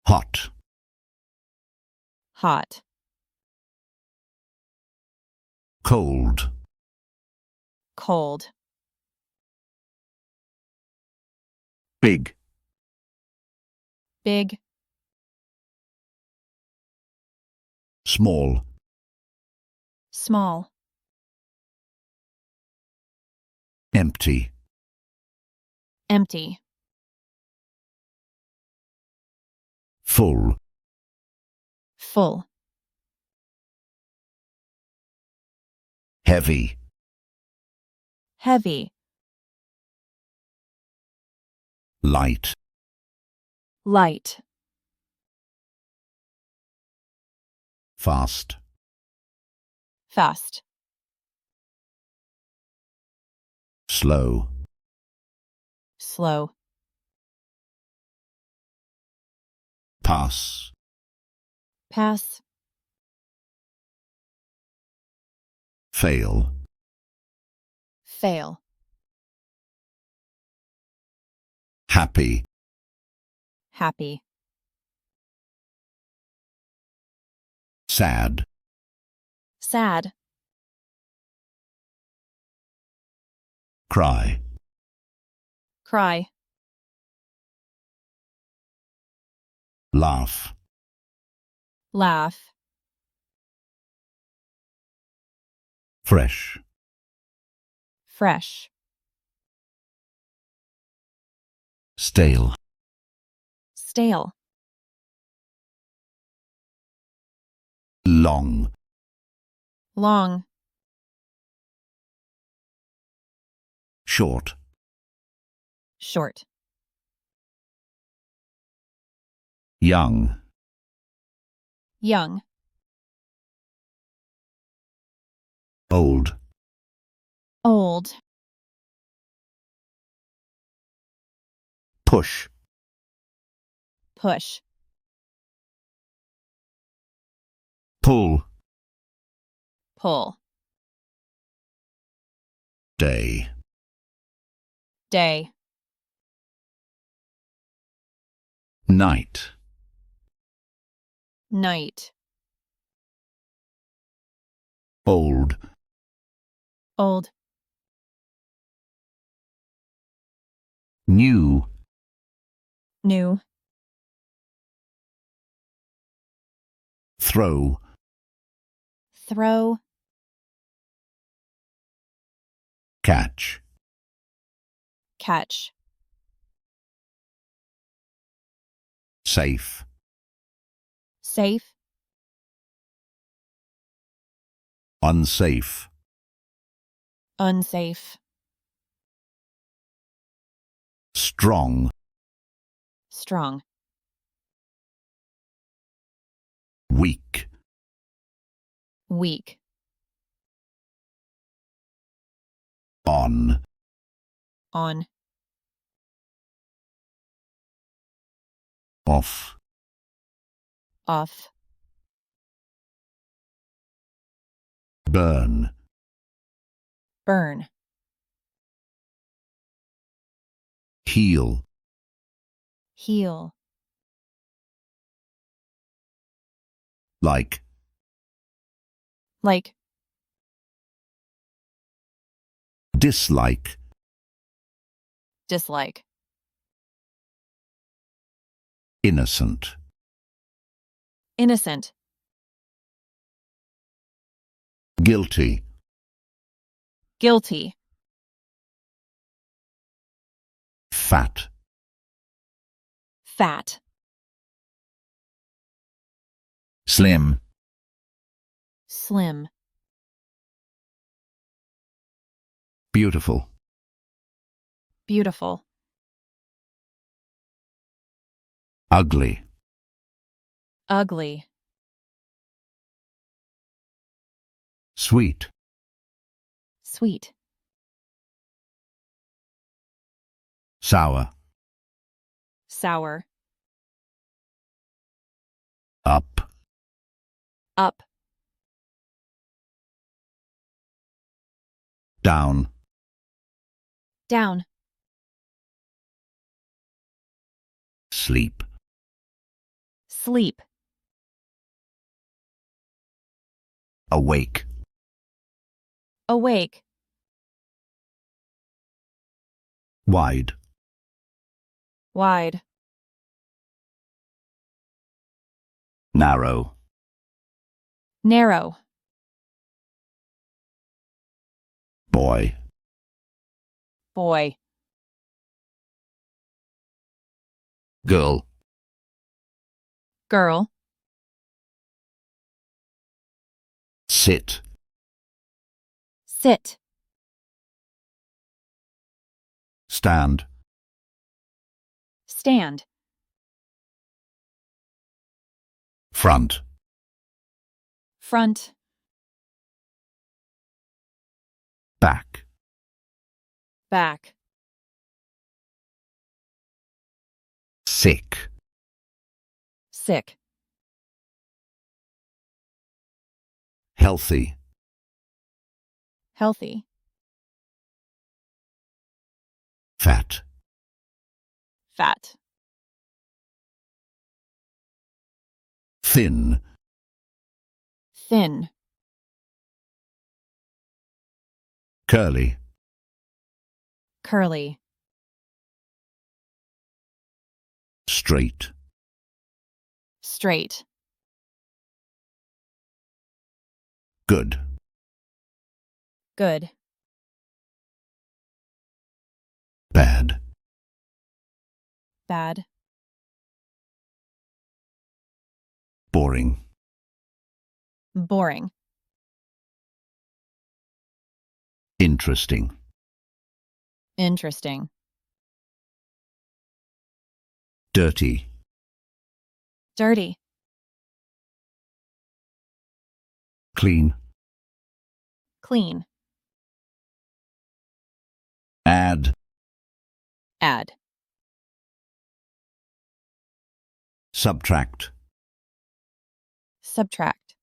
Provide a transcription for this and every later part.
hot, hot, cold, cold, big, big, small, small, empty, empty, full, full, heavy, heavy, light, light, fast, fast, slow, slow, pass, pass, fail, fail, happy, happy, sad, sad, cry, cry, laugh, laugh, fresh, fresh, stale, stale, long, long, short, short, young, young, old, old, push, push, pull, pull, day, day, night, night, old, old, new, new, throw, throw, catch, catch, safe, safe, unsafe, unsafe, strong, strong, weak, weak, on, on, off, off, burn, burn, heal, heal, like, like, dislike, dislike, innocent, innocent, guilty, guilty, fat, fat, slim, slim, beautiful, beautiful, ugly, ugly, sweet, sweet, sour, sour, up, up, down, down, sleep, Sleep. Awake. Awake. Wide. Wide. Narrow. Narrow. Boy. Boy. Girl. Girl. Sit. Sit. Stand. Stand. Front. Front. Back. Back. Sick. Sick. Healthy. Healthy. Fat. Fat. Thin. Thin. Curly. Curly. Straight. Straight. Good. Good. Bad. Bad. Boring. Boring. Interesting. Interesting. Dirty. Dirty. Clean. Clean. Add. Add. Subtract. Subtract.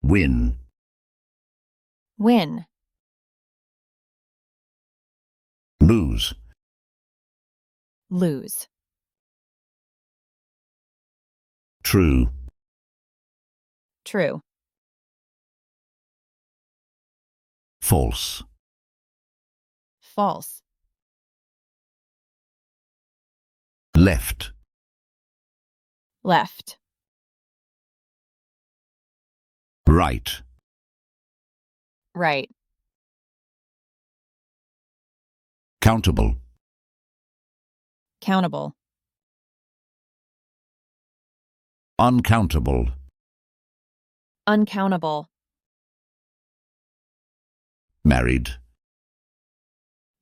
Win. Win. Lose. Lose. True. True. False. False. Left. Left. Right. Right. Countable. Countable. Uncountable. Uncountable. Married.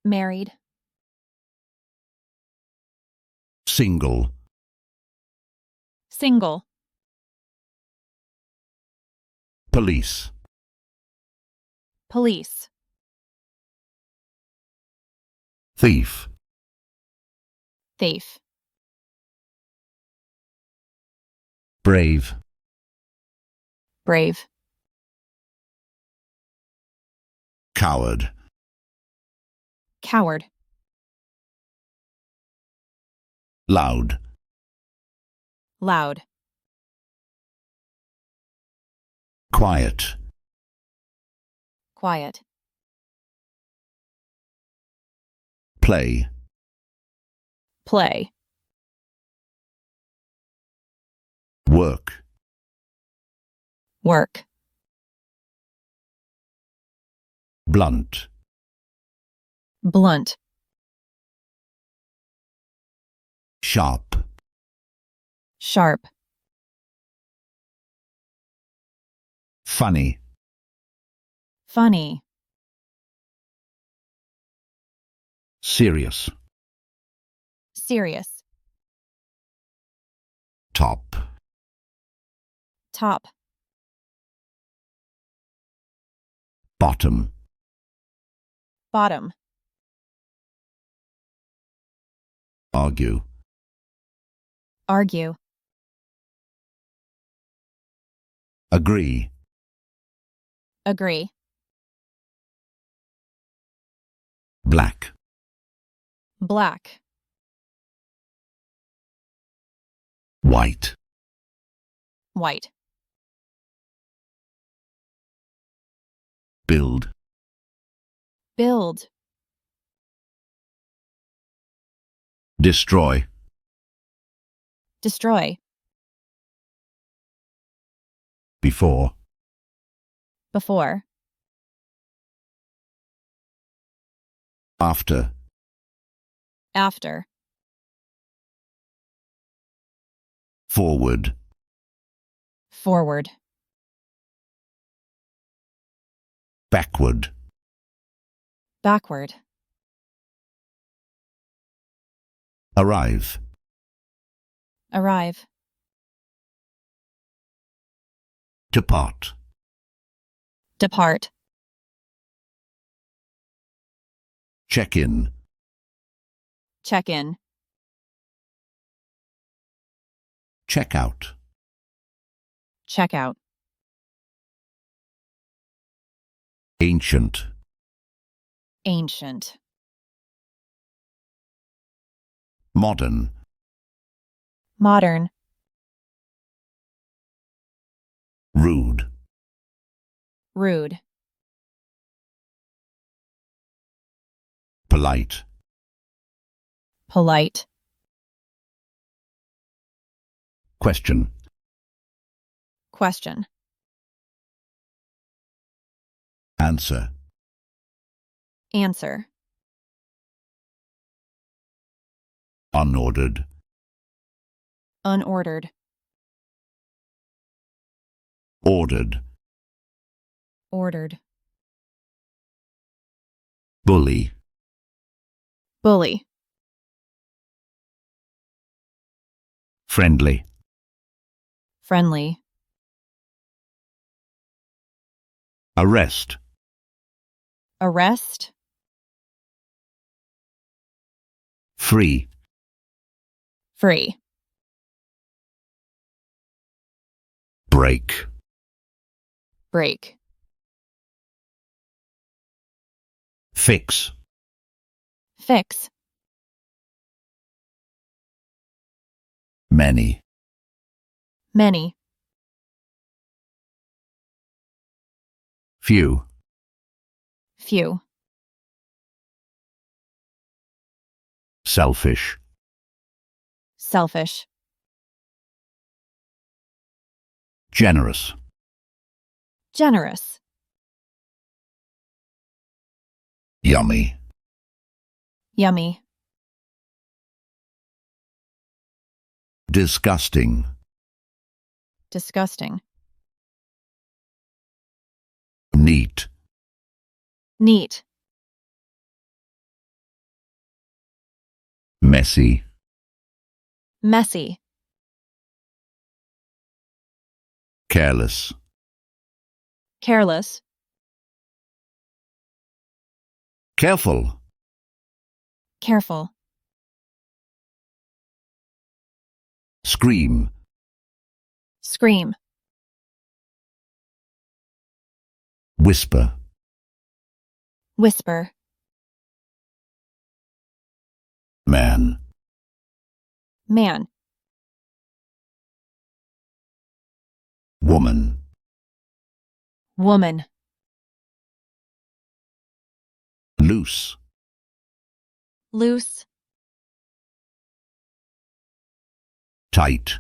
Married. Single. Single. Police. Police. Thief. Thief. Brave. Brave. Coward. Coward. Loud. Loud. Quiet. Quiet. Play. Play. Work. Work. Blunt. Blunt. Sharp. Sharp. Funny. Funny. Serious. Serious. Top. Top. Bottom. Bottom. Argue. Argue. Agree. Agree. Black. Black. white, white, build, build, destroy, destroy, before, before, after, after, forward, forward, backward, backward, arrive, arrive, depart, depart, check in, check in, check out, check out, ancient, ancient, modern, modern, rude, rude, polite, polite, question, question, answer, answer, unordered, unordered, ordered, ordered, bully, bully, friendly, friendly, arrest, arrest, free, free, break, break, fix, fix, many, many, few, few, selfish, selfish, generous, generous, yummy, yummy, disgusting, disgusting, neat, neat, messy, messy, careless, careless, careful, careful, scream, scream, whisper, whisper, man, man, woman, woman, loose, loose, tight,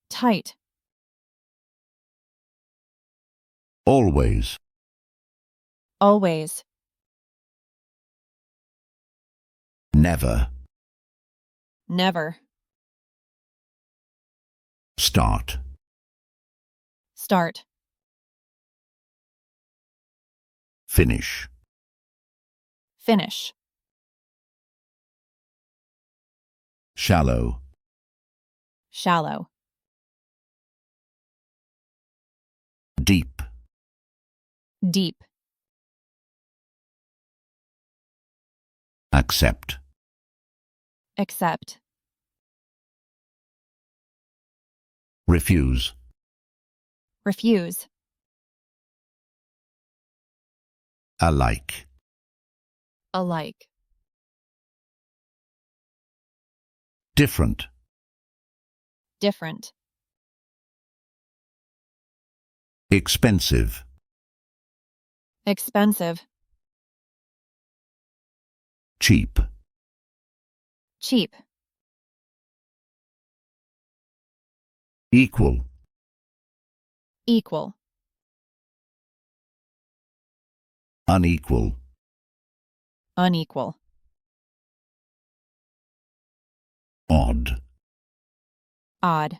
tight, always, always, never, never, start, start, finish, finish, shallow, shallow, deep, deep, accept, accept, refuse, refuse, alike, alike, different, different, expensive, expensive, cheap, cheap, equal, equal, unequal, unequal, odd, odd,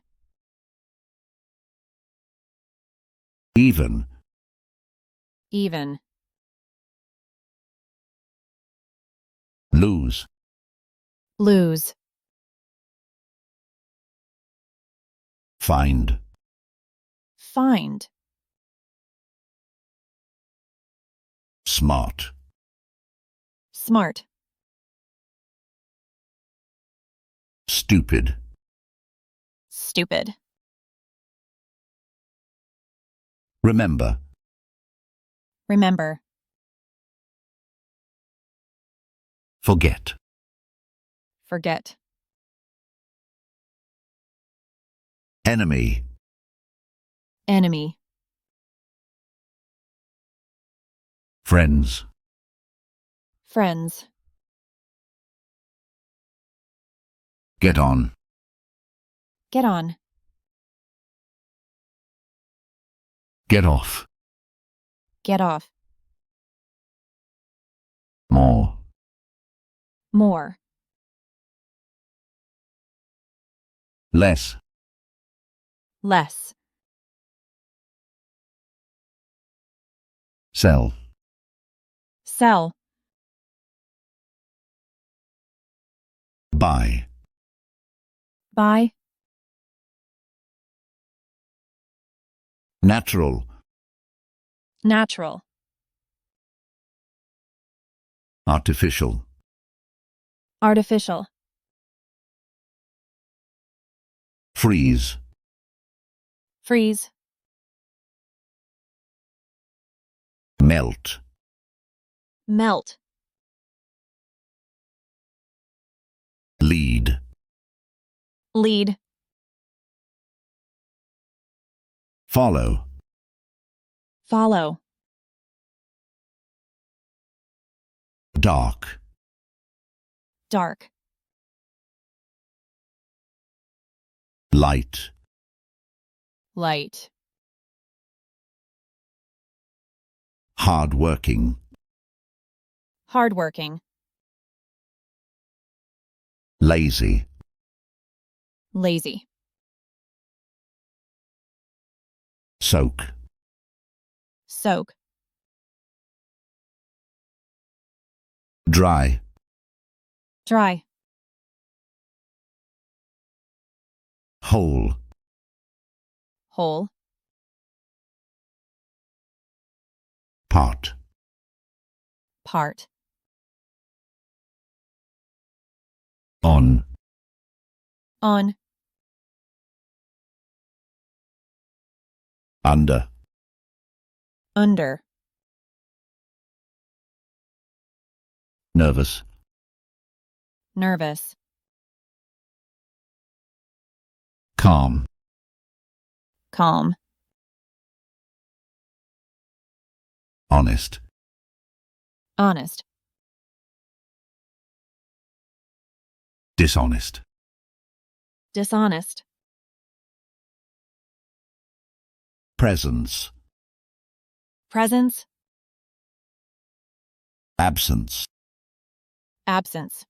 even, even, lose, lose, find, find, smart, smart, stupid, stupid, remember, remember, forget, forget, enemy, enemy, friends, friends, get on, get on, get off, get off, more, more, less, less, sell, sell, buy, buy, natural, natural, artificial, artificial, freeze, freeze, melt, melt, lead, lead, follow, follow, dark, dark, light, light, hard-working, hardworking, lazy, lazy, soak, soak, dry, dry, whole, whole, part, part, on, on, under, under, nervous, nervous, calm, calm, honest, honest, dishonest, dishonest, presence, presence, absence, absence,